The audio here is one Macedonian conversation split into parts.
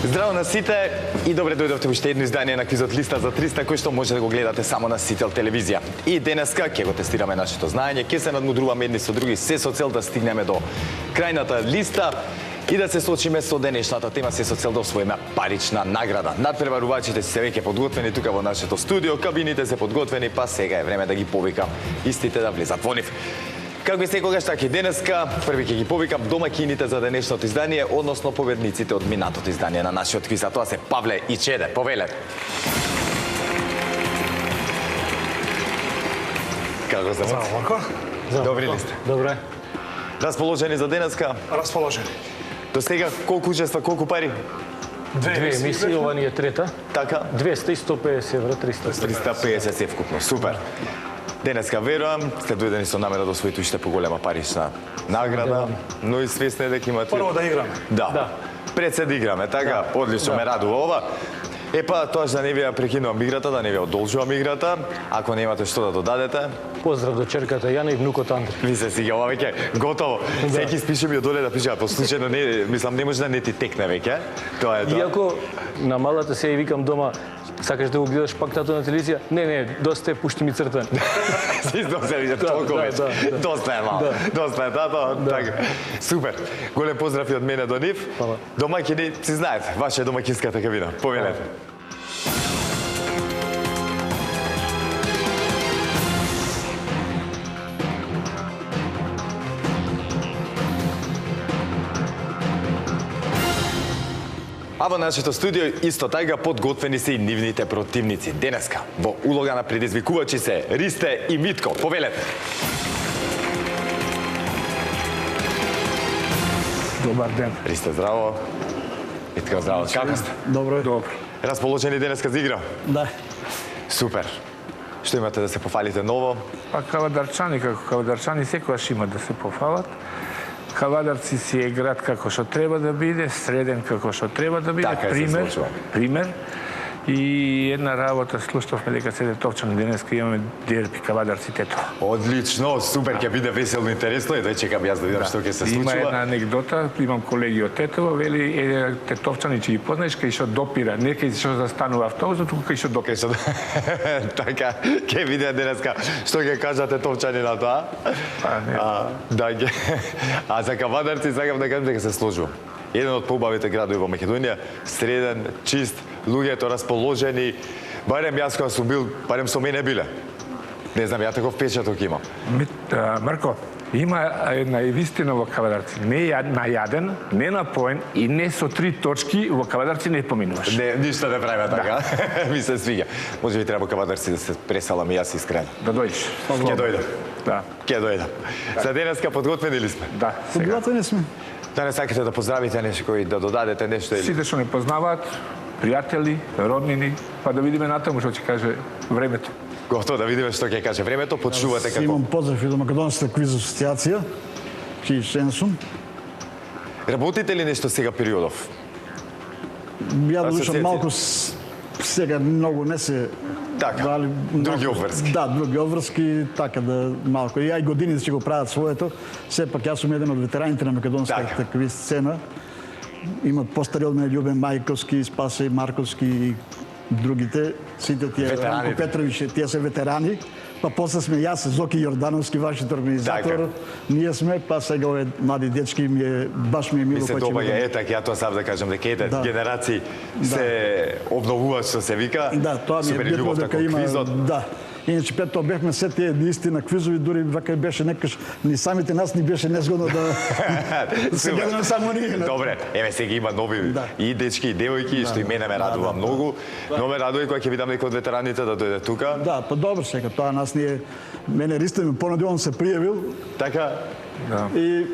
Здраво на сите и добре дојдовте во уште едно издание на Квизот Листа за 300, кој што може да го гледате само на Сител телевизија. И денеска ќе го тестираме нашето знаење, ќе се надмудруваме едни со други, се со цел да стигнеме до крајната листа и да се сочиме со денешната тема, се со цел да освоиме парична награда. Надпреварувачите се веќе подготвени тука во нашето студио, кабините се подготвени, па сега е време да ги повикам истите да влезат во нив. Како и секогаш, така и денеска, први ќе ги повикам домакините за денешното издание, односно победниците од минатото издание на нашиот квиз, а тоа се Павле и Чеде. Повелете. Како се Здраво. Добри ли сте? Добре. Расположени за денеска? Расположени. До сега колку учества, колку пари? Две емисии, ова ни е трета. Така? 200 и 150 евра, 300. 350 се вкупно, супер. Денеска верувам, сте дојдени со намера да освоите уште поголема парична награда, но и свесни дека имате... Прво да играме. Да. Пред се да играме, така, одлично, ме радува ова. Епа, тоаш да не ви ја прекинувам играта, да не ви одолжувам играта, ако немате што да додадете. Поздрав до черката Јана и внукот Андри. Ви се сега, ова веќе готово. Секи спише ми одоле да пише, по случајно не, мислам не може да не ти текне веќе. Тоа е тоа. Иако на малата се и викам дома, сакаш да го гледаш пак тато на телевизија? Не, доста е, пушти ми цртан. Си се толку веќе. Доста е мало. Доста е тато. Така. Супер. Голем поздрав и од мене до нив. Домакини, си знаете, ваша е домакинската кабина. Повелете. А во нашето студио исто така подготвени се и нивните противници. Денеска во улога на предизвикувачи се Ристе и Митко. Повелете. Добар ден. Ристе, здраво. Митко, здраво. Како сте? Добро. Расположени денеска за игра? Да. Супер. Што имате да се пофалите ново? Па кавадарчани, како кавадарчани секогаш има да се пофалат. Кавадарци си е град како што треба да биде, среден како што треба да биде, Така пример. И една работа, слушавме дека се Тетовчани денеска имаме дерби Кавадарци Тетово. Одлично, супер, ќе биде весело интересно и да чекам јас да видам што ќе се случува. Има една анегдота, имам колеги од Тетово, вели Тетовчани ќе ги познаеш кај што допира, не кај што застанува автобусот, туку кај што допира. Така, ќе видиме денеска што ќе кажат Тетовчани на тоа. А за Кавадарци сакам да кажам дека се сложувам. Еден од поубавите градови во Македонија, среден, чист, луѓето расположени, барем јас кога сум бил, барем со мене биле. Не знам, ја таков впечаток имам. Марко, има една вистина во Кавадарци. Не најаден, не напоен и не со 3 точки во Кавадарци не поминуваш. Не, ништо не правиме така. Ми се свиѓа. Може би треба Кавадарци да се преселам и јас искрено. Да дојдеш. Ќе дојдам. Да. Ќе дојдам. За денеска подготвени ли сме? Да, сега. Подготвени сме. Да не сакате да поздравите некој, да додадете нешто или? Сите што не познаваат, пријатели, роднини, па да видиме натаму што ќе каже времето. Готово да видиме што ќе каже времето, почнувате како. Имам поздрав и до Македонската квиз асоциација, чиј член сум. Работите ли нешто сега периодов? Ја душам малку сега многу не се Така, други обврски. Да, други обврски, така да малку. Ја и годините ќе го прават своето. Сепак јас сум еден од ветераните на македонската квиз сцена. Имат постари од мене Љубен Мајковски, Спасе Марковски и другите. Сите тие Ранко Петрович, тие се ветерани. Па после сме јас, Зоки Јордановски, вашиот организатор. Ние сме, па сега овие млади дечки баш ми е мило. Ми се добаѓа, така, ја тоа сам да кажам дека генерации се обновуваат, што се вика. Да, тоа ми е битно дека има. Да. Иначе пред тоа бевме се тие наистина квизови, дури вака беше некаш ни самите нас ни беше незгодно да се гледаме само ние. Добре, еве сега има нови и дечки и девојки, што и мене ме радува многу. Но ме радува и кога ќе видам некој од ветераните да дојде тука. Да, па добро сега, тоа нас ние мене Ристо ми понуди, он се пријавил. Така. И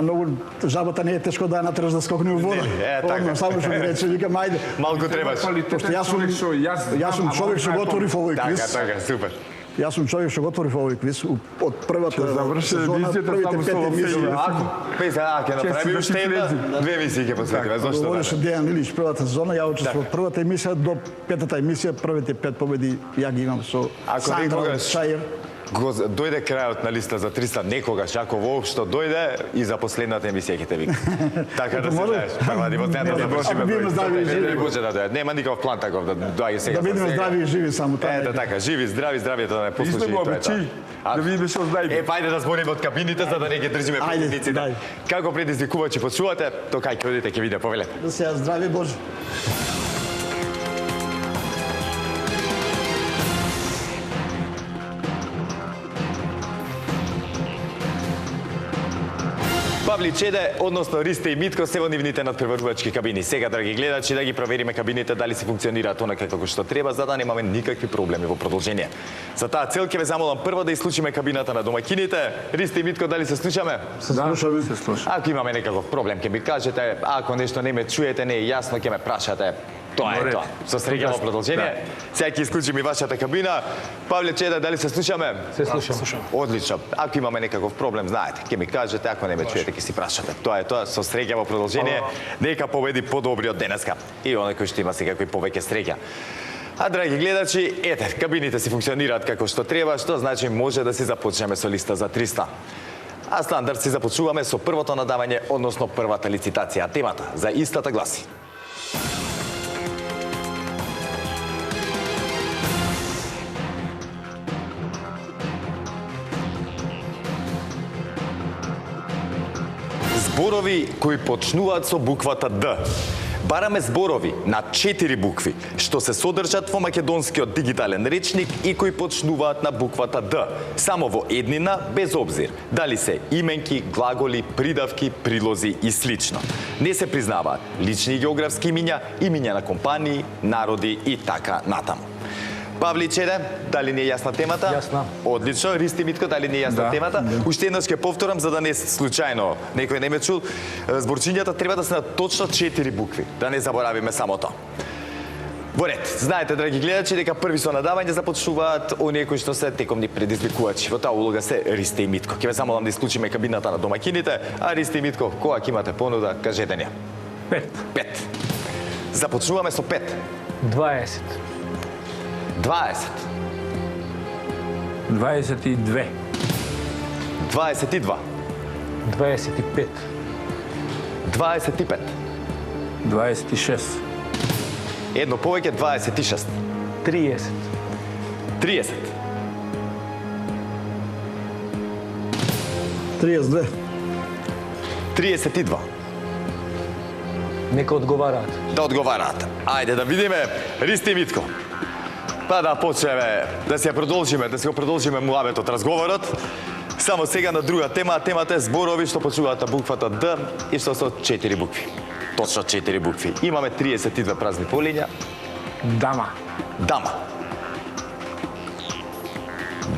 многу жабота не е тешко да ја натераш да скокне во вода. Така. Само што ми рече, викам ајде. Малку требаш. Пошто јас сум човек што го отворив овој квиз. Така, супер. Јас сум човек што го отворив овој квиз од првата сезона, првите 5 емисии. Ќе направи уште една, 2 емисии ќе посветиме, зошто да? Говореше Дејан Илич првата сезона, ја учествував од првата емисија до 5-та емисија, првите 5 победи ја ги имам со Сандра Шајер. дојде крајот на листа за 300 некогаш, ако воопшто дојде и за последната емисија ќе те вика. Така да се може? знаеш. Прва да Ако бидеме здрави и живи. Може да дојде. Нема никаков план таков да доаѓа сега. Да бидеме здрави и живи само тоа. Ето така, живи, здрави, здравието да не послужи. Исто го обичи, да видиме што знаеме. Ајде да збориме од кабините за да не ги држиме Ајде, претениците. дај. Како предизвикувачи почувате, то кај ќе одите ќе видите повелете. Да се здрави Боже. Павли Чеде, односно Ристо и Митко се во нивните надпреварувачки кабини. Сега, драги гледачи, да ги провериме кабините дали се функционираат онака како што треба, за да немаме никакви проблеми во продолжение. За таа цел ќе ве замолам прво да ислучиме кабината на домакините. Ристо и Митко, дали се слушаме? Се слушаме. Се слуша. Ако имаме некаков проблем, ќе ми кажете, ако нешто не ме чуете, не е јасно, ќе ме прашате. Тоа е тоа. Со среќа во продолжение. Сега ќе исклучим и вашата кабина. Павле Чеде, дали се слушаме? Се слушам. Одлично. Ако имаме некаков проблем, знаете, ќе ми кажете, ако не ме чуете, ќе си прашате. Тоа е тоа, со среќа во продолжение. Нека победи подобриот денеска. И оној кој што има секако и повеќе среќа. А, драги гледачи, ете, кабините си функционираат како што треба, што значи може да си започнеме со листа за 300. А стандард си започнуваме со првото надавање, односно првата лицитација. Темата за истата гласи: зборови кои почнуваат со буквата Д. Бараме зборови на 4 букви, што се содржат во македонскиот дигитален речник и кои почнуваат на буквата Д, само во еднина, без обзир дали се именки, глаголи, придавки, прилози и слично. Не се признаваат лични географски имиња, имиња на компании, народи и така натаму. Павли Чеде, дали не е јасна темата? Јасна. Одлично. Ристи Митко, дали не е јасна темата? Уште еднаш ќе повторам, за да не случајно некој не ме чул. Зборчињата треба да се на точно 4 букви, да не заборавиме само тоа. Во ред, знаете, драги гледачи, дека први со надавање започнуваат оние кои што се текомни предизвикувачи. Во таа улога се Ристи и Митко. Ќе ве замолам да исклучиме кабината на домакините, а Ристи и Митко, кога ќе имате понуда, кажете ни. 5. 5. Започнуваме со 5. 20. 20. 22. 22. 25. 25. 26. Едно повеќе, 26. 30. 30. 32. 32. Нека одговараат. Да одговараат. Ајде да видиме Ристи и Митко. Па да почнеме, да се продолжиме, да се го продолжиме муабетот, разговорот. Само сега на друга тема, темата е зборови што почнуваат на буквата Д и што со 4 букви. Точно 4 букви. Имаме 32 празни полиња. Дама. Дама.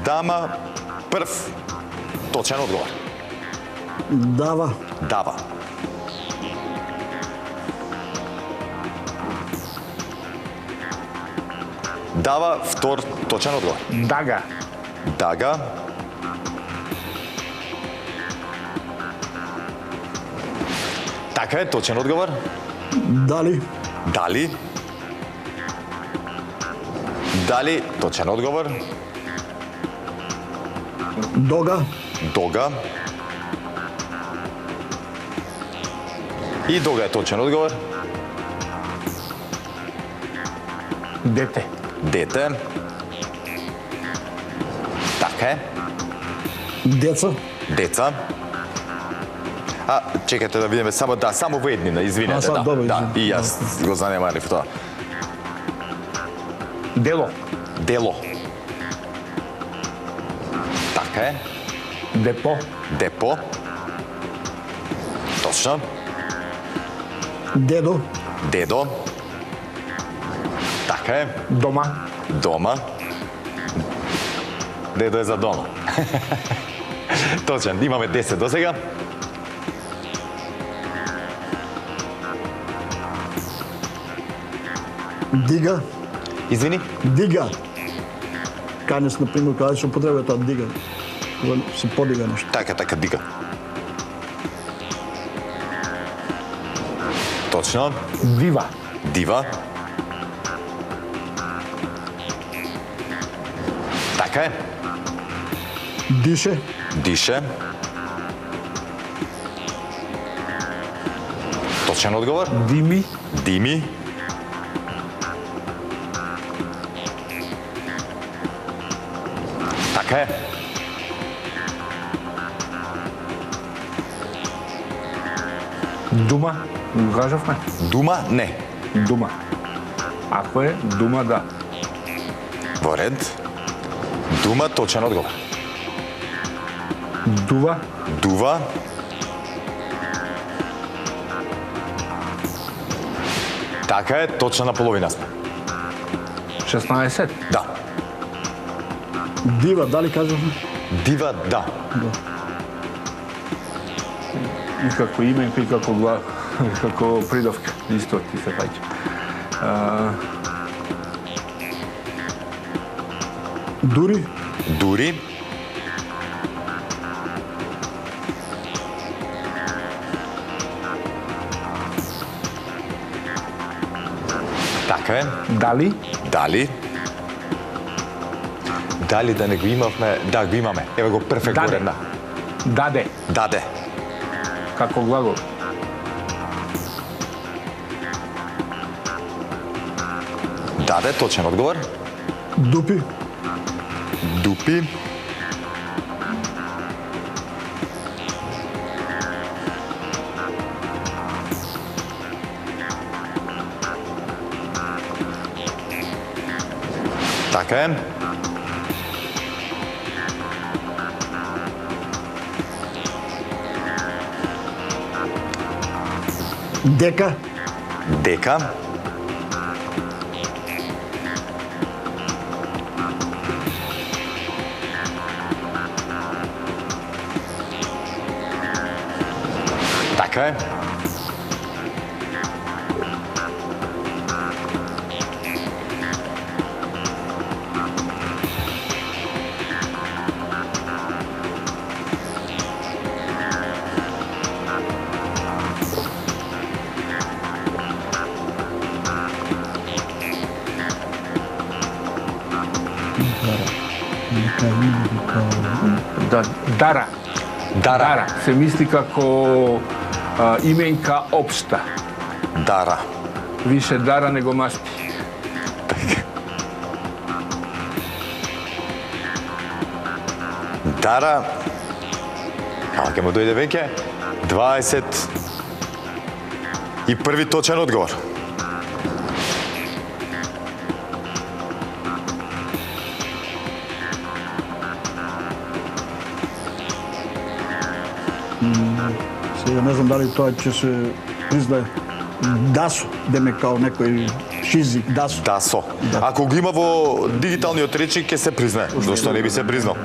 Дама, прв. Точен одговор. Дава. Дава. Дава, втор, точен одговор. Дага. Дага. Така е, точен одговор. Дали. Дали. Дали, точен одговор. Дога. Дога. И дога е точен одговор. Дете. Дете. Така е. Деца. Деца. А, чекайте да видиме само, да, само во еднина, извинете, А, да. добро, Да, извини. и јас го занемарив тоа. Дело. Дело. Така е. Депо. Депо. Точно. Дедо. Дедо. Така е. Дома. Дома. Дедо е за дома. Точен, имаме 10 до сега. Дига. Извини. Дига. Канес, например, кога се употребува тоа дига. Кога се подига нешто. Така, така, дига. Точно. Дива. Дива. Така е. Дише. Дише. Точен одговор. Дими. Дими. Така е. Дума. Го кажавме? Дума? Не. Дума. Ако е дума, да. Во ред. Дума, точен одговор. Дува. Дува. Така е, точно на половина сме. 16. Да. Дива, дали кажавме? Дива, да. И како именко и како како придавка. Исто ти се паѓа. Дури. Дури. Така е. Дали. Дали? Дали да не го имавме? Да, го имаме. Еве го перфект Даде. горе на. Даде. Даде. Како глагол. Даде, точен одговор. Дупи. Дупи. Така е. Дека. Дека. Така е. Да, дара. Дара. Се мисли како именка општа. Дара. Више дара него масти. Дара. Како ќе му дојде веќе? 20. И први точен одговор. Сега не знам дали тоа ќе се признае. Дасо, деме као некој шизик, дасо. Дасо. Ако го има во дигиталниот речник, ќе се признае. Зошто не би се признал?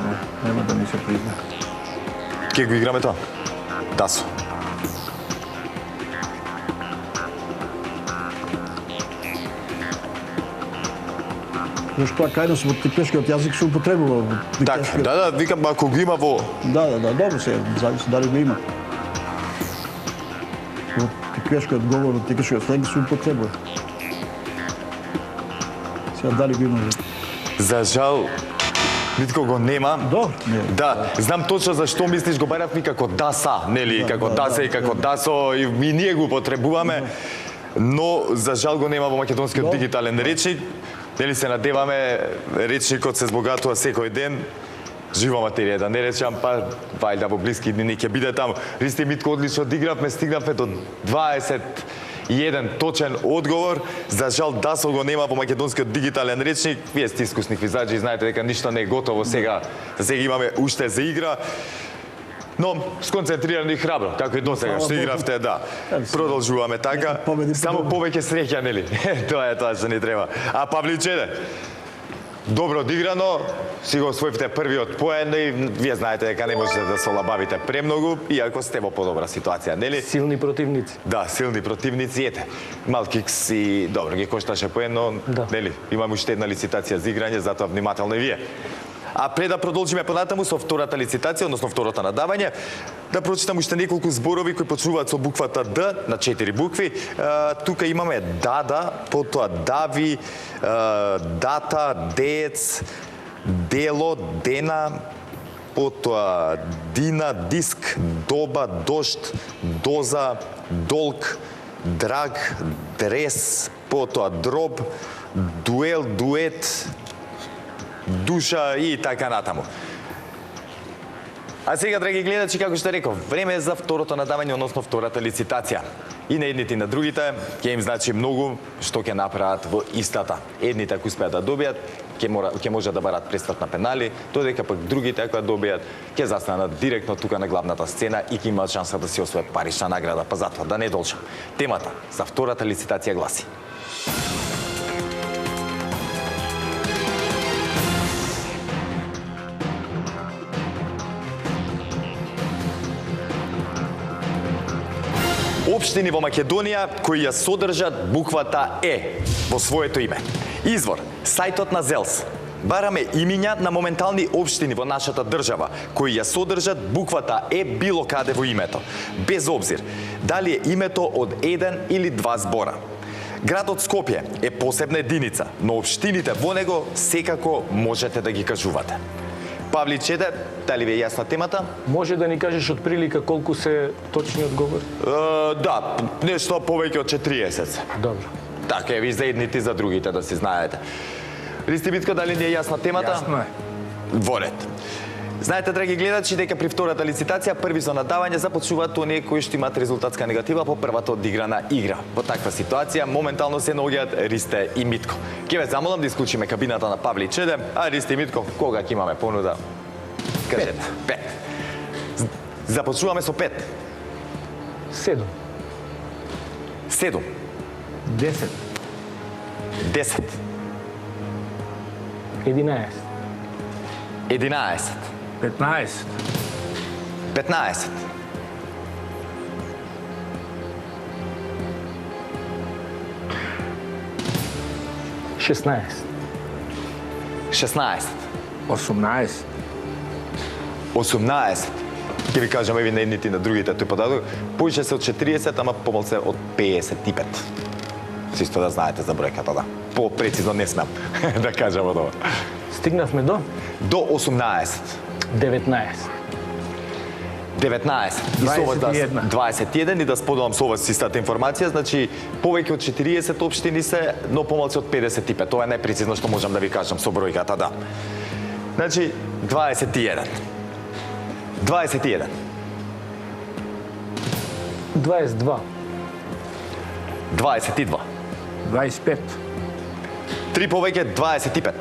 Нема да ми се призна. Ке го играме тоа? Дасо. Зашто тоа кајднаш во типешкиот јазик се употребува. Во Така, типешкиот- да, викам, ако го има во... Да, добро се, зависи дали го има. Во типешкиот говор, во типешкиот сленг се употребува. Сега дали го има? За жал, нитко го нема. Добро, не. Да, знам точно зашто мислиш, го баравме како даса, нели, како дасе и како дасо, и ние го употребуваме, но за жал го нема во македонскиот дигитален речник. Нели се надеваме речникот се збогатува секој ден. Жива материја, да не речам, па вајда во блиски дни не ќе биде таму. Ристи Митко одлично одигравме, стигнавме до 21 точен одговор. За жал дасо го нема во македонскиот дигитален речник. Вие сте искусни квизаджи, знаете дека ништо не е готово сега. Сега имаме уште за игра. Но сконцентрирани и храбро, како и досега што игравте, да. Продолжуваме така. Само повеќе среќа, нели? Тоа е тоа што ни треба. А Павличене, добро одиграно, си го освоивте првиот поен и вие знаете дека не можете да се олабавите премногу, иако сте во подобра ситуација, нели? Силни противници. Да, силни противници, ете. Малкикс и добро ги кошташе поен, но нели, имаме уште една лицитација за играње, затоа внимателно и вие. А пред да продолжиме понатаму со втората лицитација, односно второто надавање, да прочитам уште неколку зборови кои почнуваат со буквата Д на 4 букви. Тука имаме дада, потоа дави, дата, дец, дело, дена, потоа дина, диск, доба, дошт, доза, долг, драг, дрес, потоа дроб, дуел, дует, душа и така натаму. А сега, драги гледачи, како што реков, време е за второто надавање, односно втората лицитација. И на едните и на другите ќе им значи многу што ќе направат во истата. Едните ако успеат да добијат, ќе можат да барат престават на пенали, додека пак другите ако ја добијат, ќе застанат директно тука на главната сцена и ќе имаат шанса да си освојат парична награда. Па затоа да не должам. Темата за втората лицитација гласи: општини во Македонија кои ја содржат буквата Е во своето име. Извор: сајтот на ЗЕЛС. Бараме имиња на моментални општини во нашата држава кои ја содржат буквата Е било каде во името, без обзир дали е името од еден или два збора. Градот Скопје е посебна единица, но општините во него секако можете да ги кажувате. Павли Чеде, дали ви е јасна темата? Може да ни кажеш од прилика колку се точни одговори? Да, нешто повеќе од 40. Добро. Така е, ви за едните и за другите, да си знаете. Ристи Митко, дали ни е јасна темата? Јасно е. Во ред. Знаете, драги гледачи, дека при втората лицитација први за надавање започнуваат оние кои што имаат резултатска негатива по првата одиграна игра. Во таква ситуација моментално се наоѓаат Ристе и Митко. Ќе ве замолам да исклучиме кабината на Павли Чеде, а Ристе и Митко, кога ќе имаме понуда? Кажете. 5. Започнуваме со 5. 7. 7. 10. 10. 11. 11. 15. 15. 16. 16. 18. 18. Ќе ви кажам еви на едните и на другите тој податок. Поише се од 40, ама помалце од 55. Чисто да знаете за бројката, да. По-прецизно не смем да кажам од ова. Стигнавме до До 18. 19. 19. И со ова 21. 21 и да споделам со вас истата информација, значи повеќе од 40 општини се, но помалце од 55. Тоа е најпрецизно што можам да ви кажам со бројката, да. Значи 21. 21. 22. 22. 25. 3 повеќе 25.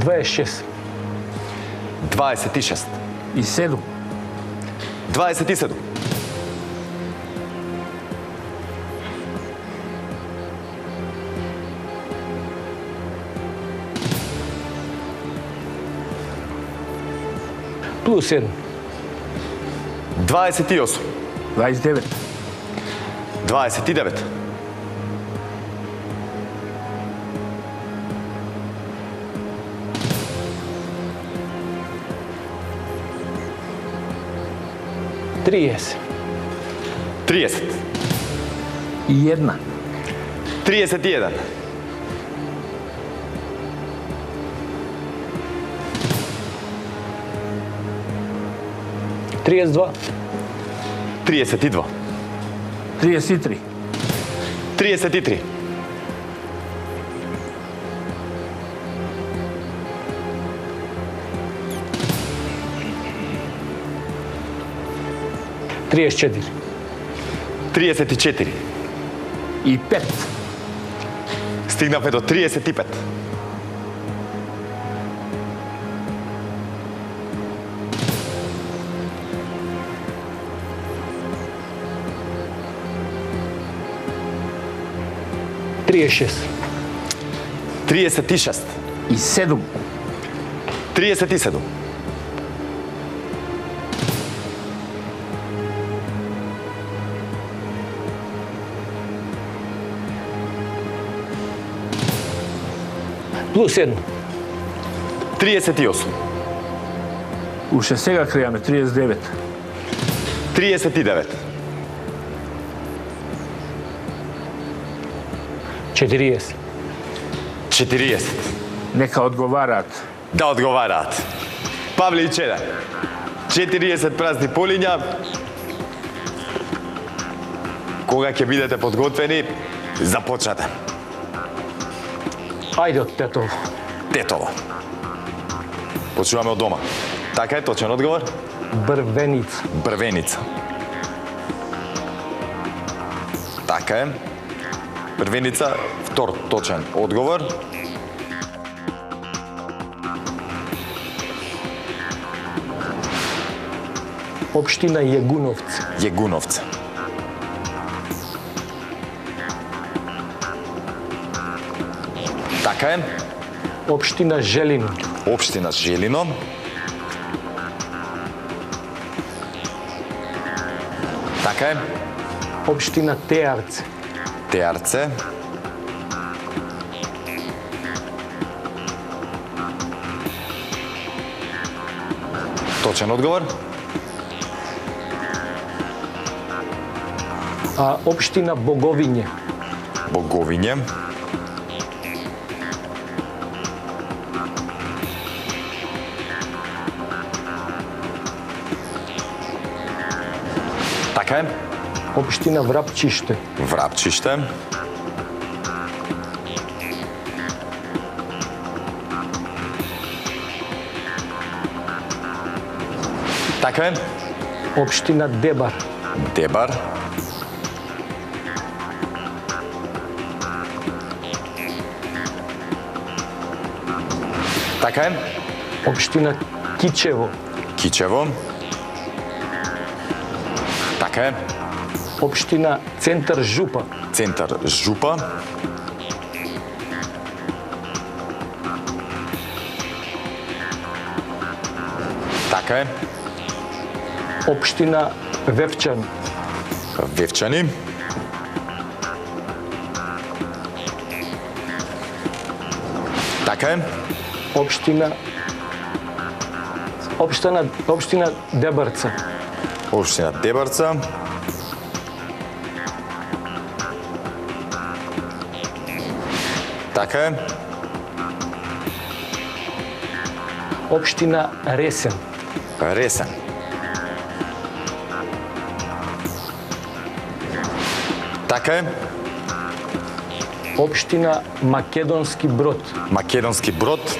26. 26. И 7. 27. +1. 28. 29. 29. 30. 30. И 1. 31. 32. 32. 33. 33. 34. 34. И 5. Стигнавме до 35. 36. 36. И 7. 37. 1. 38. Уште сега креаме 39. 39. 40. 40. Нека одговараат. Да одговараат. Павле и Чеда. 40 празни полиња. Кога ќе бидете подготвени, започнете. Ајде од Тетово. Тетово. Почуваме од дома. Така е, точен одговор? Брвеница. Брвеница. Така е. Брвеница, втор точен одговор. Општина Јегуновци. Јегуновци. Така е. Општина Желино. Општина Желино. Така е. Општина Теарце. Теарце. Точен одговор. Општина Боговиње. Боговиње. Така е. Општина Врапчиште. Врапчиште. Така е. Општина Дебар. Дебар. Така е. Општина Кичево. Кичево. Така е. Општина Центар Жупа. Центар Жупа. Така е. Општина Вевчан. Вевчани. Така е. Општина Дебарца. Општина Дебарца. Така е. Општина Ресен. Ресен. Така е. Општина Македонски Брод. Македонски Брод.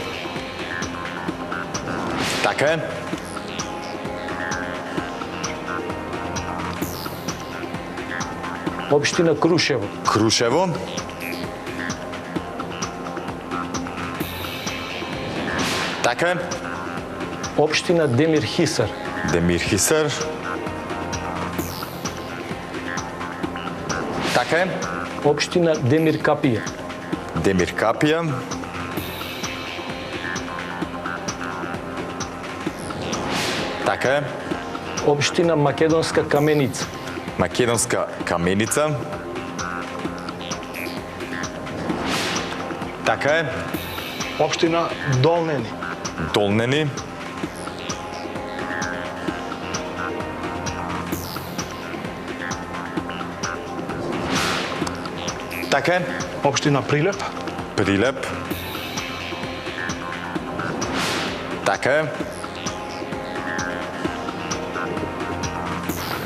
Така е. Општина Крушево. Крушево. Така е. Општина Демир Хисар. Демир Хисар. Така е. Општина Демир Капија. Демир Капија. Така е. Општина Македонска Каменица. Македонска Каменица. Така е. Општина Долнени. Долнени. Така е. Општина Прилеп. Прилеп. Така е.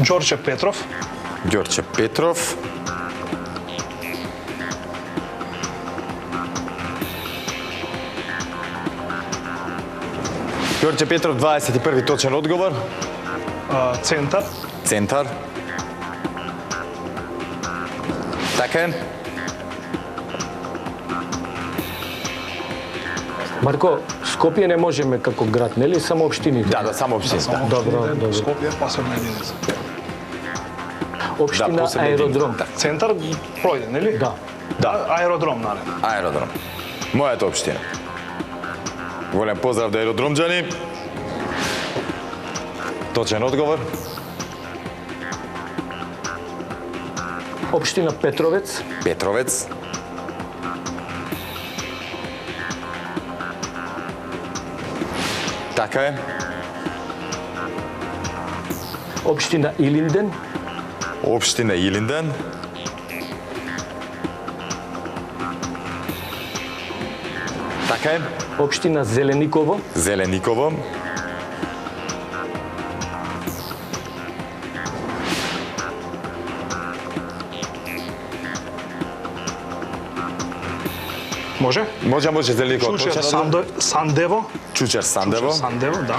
Ѓорче Петров. Ѓорче Петров. Ѓорче Петров, 21 точен одговор. Центар. Центар. Така е. Марко, Скопје не можеме како град, нели? Само општините. Да, само општините. Добро, добро. Скопје, посебна единица. Општина посебна Аеродром. единица. Центар пројде, нели? Да. Да. Аеродром, нали? Аеродром. Мојата општина. Голем поздрав до аеродромџани. Точен одговор. Општина Петровец. Петровец. Така е. Општина Илинден. Општина Илинден. Така е. Општина Зелениково, Зелениково. Може? Може Зелениково. Чучер Точен одговор? Сандево. Чучер Сандево. Сандево, да.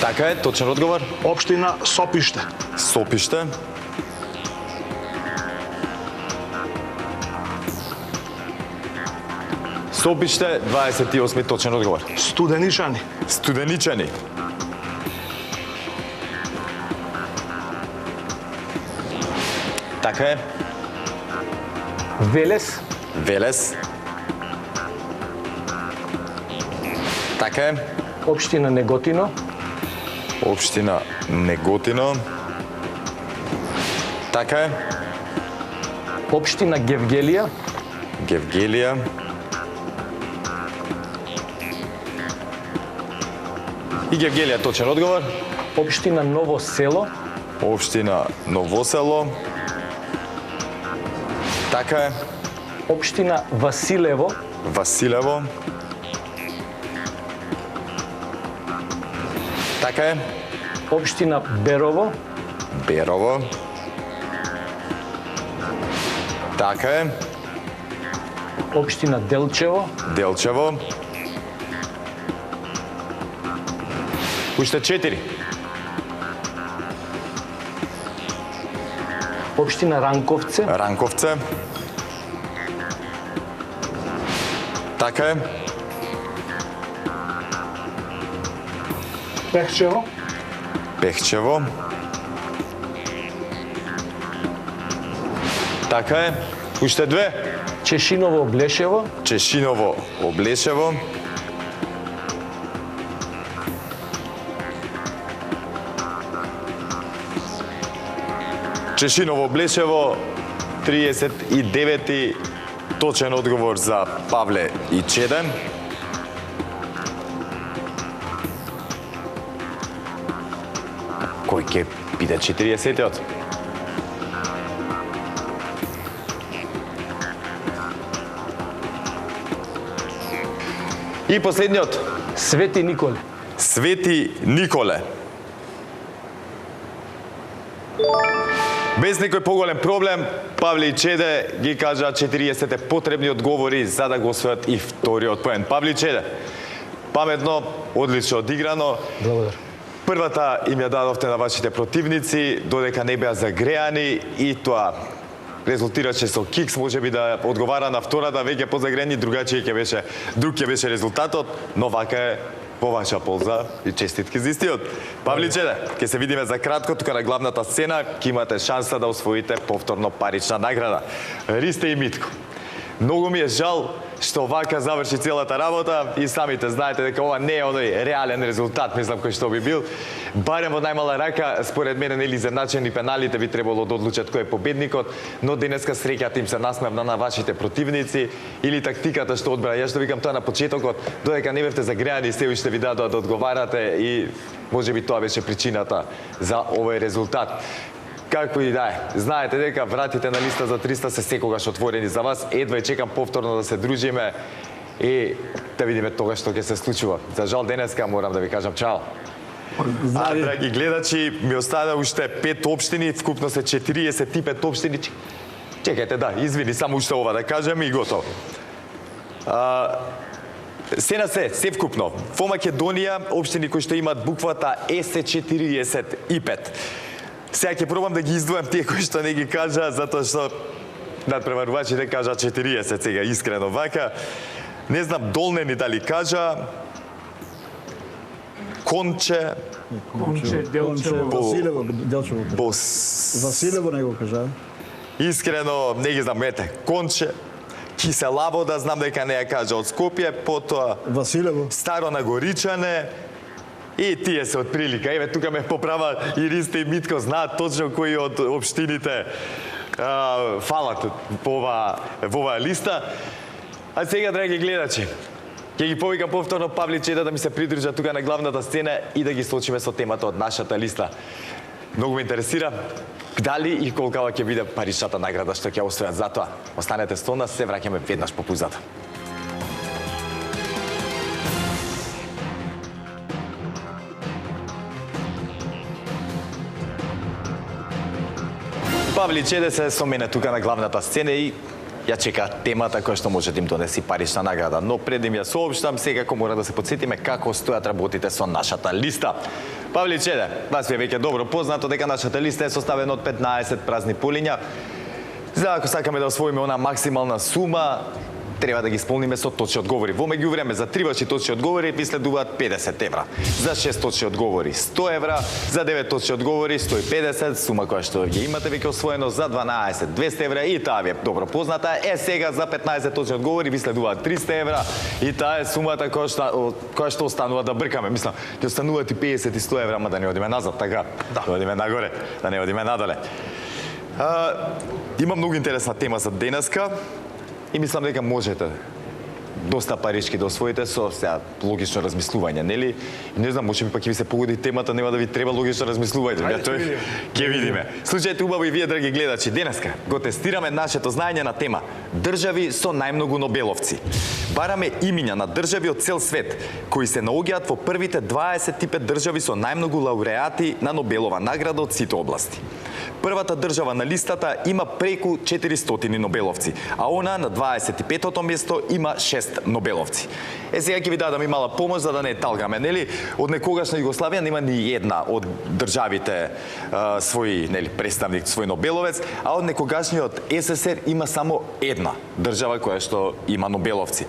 Така е, точен одговор. Општина Сопиште. Сопиште. Сопиште, 28 точен одговор. Студеничани. Студеничани. Така е. Велес, Велес. Така е. општина Неготино, Општина Неготино. Така е. општина Гевгелија, Гевгелија. И Гевгелија точен одговор. општина Ново село, Општина Новосело. Така е. општина Василево, Василево. Така е. општина Берово, Берово. Така е. општина Делчево, Делчево. Уште 4. општина Ранковце, Ранковце. Така е. Пехчево. Пехчево. Така е. Уште 2. Чешиново Облешево, Чешиново Облешево. Чешиново Облешево, 39-ти точен одговор за Павле и Чеде. Кој ќе биде 40-тиот? И последниот, Свети Николе, Свети Николе. Без некој поголем проблем, Павле и Чеде ги кажа 40 потребни одговори за да го освојат и вториот поен. Павле и Чеде, паметно, одлично одиграно. благодарам. Првата им ја дадовте на вашите противници, додека не беа загреани и тоа резултираше со кикс, може би да одговара на втората, веќе позагрени, друг ќе беше резултатот, но вака е по ваша полза и честитки за истиот. Павле Чеде, ќе се видиме за кратко тука на главната сцена, ќе имате шанса да освоите повторно парична награда. Ристе и Митко. Многу ми е жал што вака заврши целата работа и самите знаете дека ова не е оној реален резултат, мислам кој што би бил. Барем во најмала рака, според мене нели изедначени пеналите би требало да одлучат кој е победникот, но денеска среќата им се насмевна на вашите противници или тактиката што одбра. Јас што викам тоа на почетокот, додека не бевте загреани, се уште ви дадоа да одговарате и можеби тоа беше причината за овој резултат. Како и да е, знаете дека вратите на листа за 300 се секогаш отворени за вас. Едва и чекам повторно да се дружиме и да видиме тоа што ќе се случува. За жал денеска морам да ви кажам чао. Драги гледачи, ми остана уште 5 општини, вкупно се 45 општини. Чекајте, да, извини, само уште ова да кажем и готово. Се вкупно. Во Македонија, општини кои што имаат буквата ЕС45. Сега ќе пробам да ги издвојам тие кои што не ги кажа, затоа што надпреварувачите кажа 40 сега, искрено вака. Не знам, Долнени дали кажа, Конче, Василево, Делчево. Василево не го кажа. Искрено, не ги знам, ете, Конче, Киселавода, знам дека не ја кажа од Скопје, потоа Василево. Старо Нагоричане, и тие се од прилика. Еве, тука ме поправа и Ристе и Митко, знаат точно кои од општините фалат во оваа листа. А сега, драги гледачи, ќе ги повикам повторно Павле Чеде да ми се придружат тука на главната сцена и да ги сочиме со темата од нашата листа. Многу ме интересира дали и колкава ќе биде паричната награда што ќе освојат. Затоа останете со нас, се враќаме веднаш по пузата. Павли Чеде се со мене тука на главната сцена и ја чека темата која што може да им донеси парична награда. Но пред да им ја соопштам, секако мора да се подсетиме како стојат работите со нашата листа. Павли Чеде, вас ви е веќе добро познато дека нашата листа е составена од 15 празни полиња. За ако сакаме да освоиме она максимална сума, треба да ги исполниме со точни одговори. Во меѓувреме за 3 ваши точни одговори ви следуваат 50 евра. За 6 точни одговори 100 евра, за 9 точни одговори 150, сума која што ги имате веќе освоено, за 12 200 евра и таа ви е добро позната. Сега за 15 точни одговори ви следуваат 300 евра и таа е сумата која што останува да бркаме. Мислам, ќе остануваат и 50 и 100 евра, ама да не одиме назад, така? Да одиме нагоре, да не одиме надоле. Има многу интересна тема за денеска. И мислам дека можете доста парички да освоите со сега логично размислување, нели? И не знам, може би пак ќе ви се погоди темата, нема да ви треба логично размислување. Ќе видиме. Слушајте убаво и вие, драги гледачи, денеска го тестираме нашето знаење на тема држави со најмногу Нобеловци. Бараме имиња на држави од цел свет кои се наоѓаат во првите 25 држави со најмногу лауреати на Нобелова награда од сите области. Првата држава на листата има преку 400 Нобеловци, а она на 25-то место има 6 Нобеловци. Сега ќе ви дадам и мала помош за да не талгаме, нели? Од некогашна Југославија нема ни една од државите свој, нели, представник, свој Нобеловец, а од некогашниот СССР има само една држава која што има Нобеловци.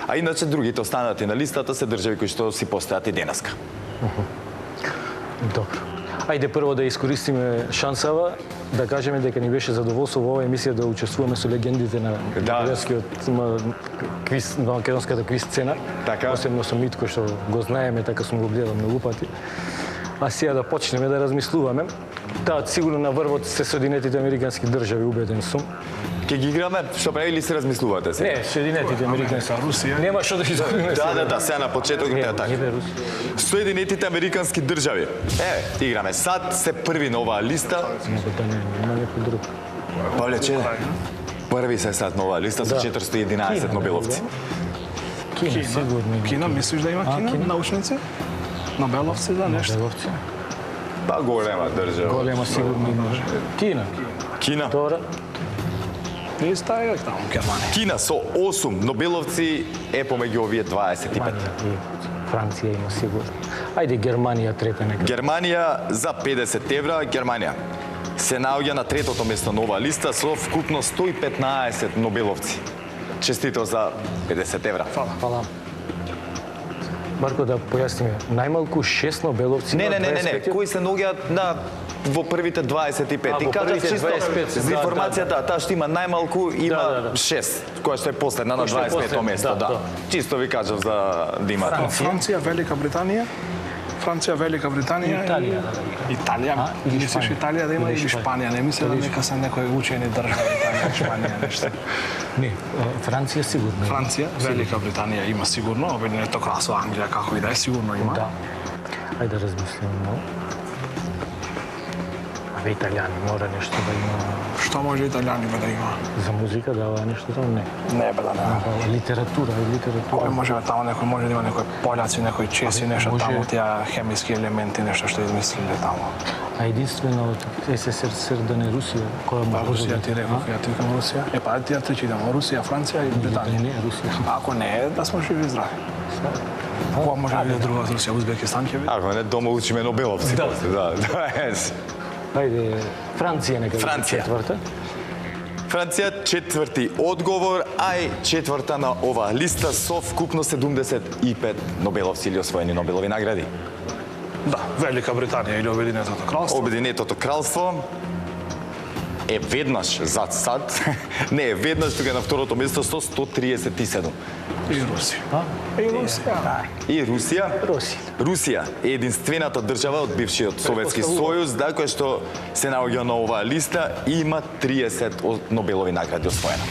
А иначе другите останати на листата се држави кои што си постојат и денеска. Добро. Ајде прво да искористиме шансава да кажеме дека ни беше задоволство во оваа емисија да учествуваме со легендите на македонскиот квиз, на македонската квиз сцена. Така. Посебно со Митко што го знаеме, така сум го гледал многу пати. А сега да почнеме да размислуваме. Таа сигурно на врвот се Соединетите американски држави, убеден сум. Ке ги играме, што прави или се размислувате сега? Не, Соединетите американски. Русија. Нема што да изгубиме. Да, сега на почеток не е така. Не бе Русија. Соединетите американски држави. Играме САД, се први на оваа листа. Не, нема некој друг. Павле Чеде, први се САД на оваа листа со 411 Нобеловци. Кина, сигурно. Кина, мислиш да има Кина, научници? Нобеловци, да, нешто. Нобеловци. Па голема држава. Голема сигурно има. Кина. Кина. Втора. Не стаја таму Германија. Кина со 8 Нобеловци е помеѓу овие 25. Франција има сигурно. Ајде Германија трета нека. Германија за 50 евра. Германија се наоѓа на третото место на оваа листа со вкупно 115 Нобеловци. Честито за 50 евра. Фала. Марко, да појасниме, најмалку 6 Нобеловци. Не, кои се наоѓаат на во првите 25. Во кажав првите чисто 25, за информацијата, таа што има најмалку има 6, која што е последна на 25-то место, да. Чисто ви кажав за да имате. Франција, Велика Британија. Франција, Велика Британија. Италија. Италија. Или Мислиш Италија да има или Шпанија? Не мислам дека се некои учени држави Италија, Шпанија, нешто. Не, Франција сигурно. Франција, Велика Британија има сигурно, Обединето кралство Англија како и да е сигурно има. Да. Ајде да размислиме. Абе италијани мора нешто да има. Што може италијани да има? За музика дава нешто таму не. Не бе да не. Литература. Кој може таму некој може да има некој пољаци, некој чеси, нешто може. таму тие хемиски елементи, нешто што измислиле таму. А единствено од СССР да не Русија, која може Русија ти реков, ја ти викам Русија. Па тие три идемо Русија, Франција и Британија. Не, Русија. Ако не е, да сме живи и здрави. Која може да биде друга Русија, Узбекистан ќе биде? Ако не дома учиме Нобеловци. Да. Ајде, Франција нека биде Франција. четврта. Франција четврти одговор, а и четврта на оваа листа со вкупно 75 Нобеловци или освоени Нобелови награди. Да, Велика Британија или Обединетото кралство. Обединетото кралство е веднаш зад САД, не е веднаш, тука е на второто место со 137. И Русија. И Русија. И Русија. Русија. Русија е единствената држава од бившиот Советски сојуз, да, која што се наоѓа на оваа листа и има 30 Нобелови награди освоена.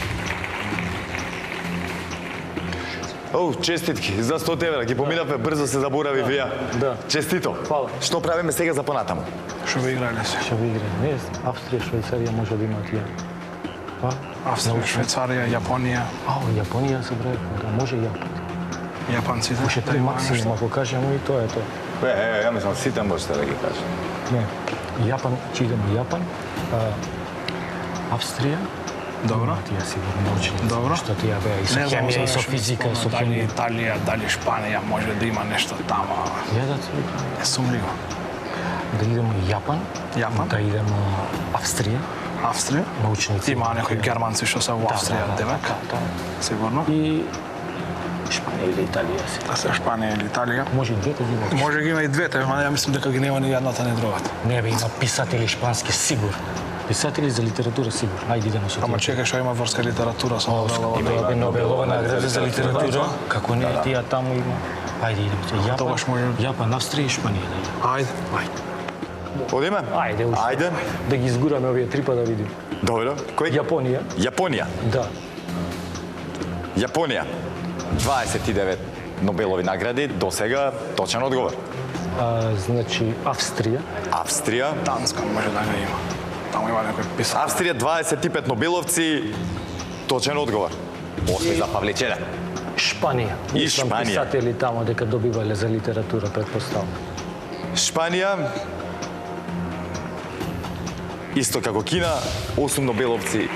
Оу, честитки за 100 евра. Ги поминавме брзо, се заборави вија. Да. Честито. Фала. Што правиме сега за понатаму? Што ви играле се? Ще ви игре. Не, Австрия, Швейцарија може да имат ја. Па? Австрија, Швейцарија, Јапонија, Јапонија се бре, да може Јапон. Јапанците. Уште три максимум, ако кажемо и тоа е тоа. Ја мислам, сите можете да ги кажете. Не, Јапан, ќе идеме Јапан, Австрија, Добро. тие сигурно научници, Добро. што тие беа и со Не знам хемија, и со нешто физика, и со дали хемија. Италија, дали Шпанија може да има нешто тамо. Ја да ти Несумливо. да идеме Јапан, Јапан. да идеме Австрија, Австрија. научници. Има некои германци што се во Австрија, демек. Сигурно. И Шпанија или Италија си. Да се Шпанија или Италија. Може и двете да имат. Може ги има и двете, ама ја мислам дека ги нема ни едната ни другата. Не бе, има писатели шпански сигурно. Писатели за литература сигурно. Ајде идеме со Ама тие. чекај што има врска литература со Нобелова. Има Нобелова награда за литература. Како не, тие таму има. Ајде идеме со Јапан. Тогаш може- Јапан, Австрија и Шпанија да идеме. Ајде. Одиме? Ајде, уште. Ајде. Да ги изгураме овие три па да видим. Добро. Кој? Јапонија, Јапонија. да. Јапонија. 29 Нобелови награди до сега, точен одговор. Значи Австрија, Австрија. Данска може да не има. Таму има некој писател. Австрија 25 Нобеловци, точен одговор. Осми за Павличене. Шпанија. И Мислам, Шпанија. писатели таму дека добивале за литература, претпоставам. Шпанија. Исто како Кина, 8 Нобеловци,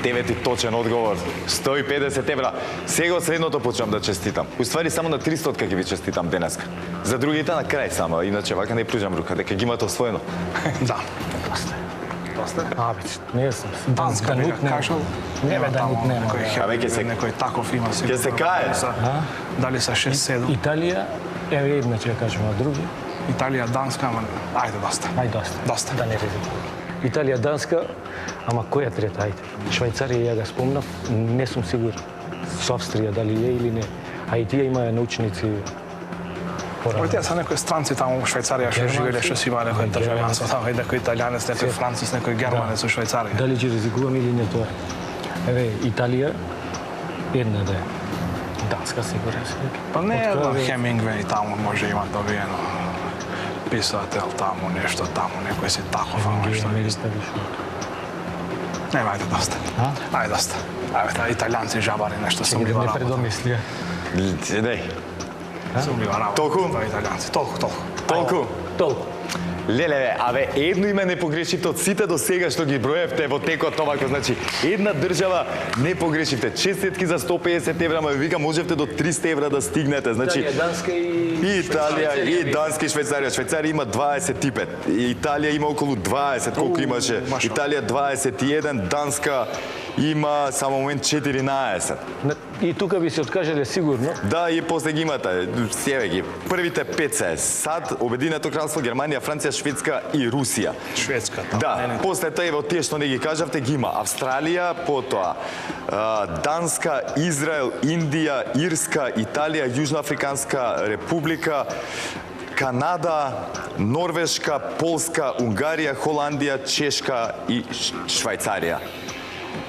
9 точен одговор, 150 евра. Сега од следното почнам да честитам. Уствари само на 300 ќе ви честитам денеска. За другите на крај само, иначе вака не пружам рука, дека ги имате освоено. Да. Бе, не сум. Данска Данут нека кажал. Не бе, Данут нема. А веќе се- некој таков има сигурно. Ќе се кае. Дали са 6-7. Италија, еве една ќе ја кажем, а други? Италија, Данска, ама ајде доста. Ајде доста. Доста. Да не ризикуваме. Италија, Данска, ама која трета, ајде. Швајцарија ја га спомнав, не сум сигурен. Со Австрија дали е или не. А и тие имаја научници порано. Тие са некои странци таму во Швајцарија што живеле, што си има некој државјанство таму, и некој италијанец, некој францус, некој германец во Швајцарија. Дали ќе ризикуваме или не тоа? Еве, Италија, една да е. Данска сигурен си. Па не Од е која ве- Хемингвеј таму може има добиено писател таму, нешто таму, некој си таков, ама Ги нешто. Америка више. Не, ајде доста. Ајде доста. Ајде, таа италијанци жабари нешто сумлива Не работа. предомислија. Деј. Сумлива работа. Толку? Тоа италијанци, толку. Толку. Толку. Леле, абе, едно име не погрешивте од сите до сега што ги броевте во текот овако, значи, една држава не погрешивте. Честитки за 150 евра, ма ви викам, можевте до 300 евра да стигнете, значи... Италија, Данска И Италија, и Данска, и Швајцарија. Швајцарија има 25, Италија има околу 20, колку имаше. машалла. Италија 21, Данска има само момент 14. И тука би се откажале сигурно. Да, и после ги имате, севе ги. Првите 5 се САД, Обединето кралство, Германија, Франција, Шведска и Русија. Шведска таму. Да, после тоа од тие што не ги кажавте ги има Австралија, потоа Данска, Израел, Индија, Ирска, Италија, Јужноафриканска република, Канада, Норвешка, Полска, Унгарија, Холандија, Чешка и Швајцарија.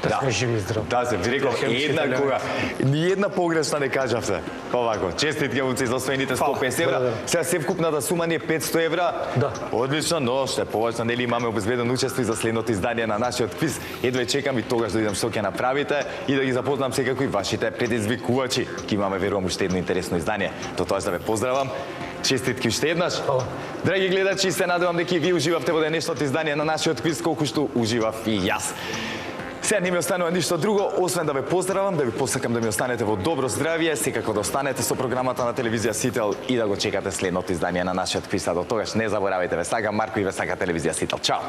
Да сме живи и здрави. Да, се ви реков, една кога, ни една погрешна не кажавте. Овако, честитки момци за освоените 150 евра. Благодарам. Сега се вкупната сума ни е 500 евра. Да. Одлично, но што е поважно, нели имаме обезбедено учество и за следното издание на нашиот квиз. Едва чекам и тогаш да видам што ќе направите и да ги запознам секако и вашите предизвикувачи. Ки имаме, верувам, уште едно интересно издание. До тоа да ве поздравам. Честитки уште еднаш. Хвала. Драги гледачи, се надевам дека и вие уживавте во денешното издание на нашиот квиз, колку што уживав и јас. Сега не ми останува ништо друго, освен да ве поздравам, да ви посакам да ми останете во добро здравје, секако да останете со програмата на телевизија Сител и да го чекате следното издание на нашиот квиз. А до тогаш не заборавајте, ве сакам Марко и ве сака телевизија Сител. Чао!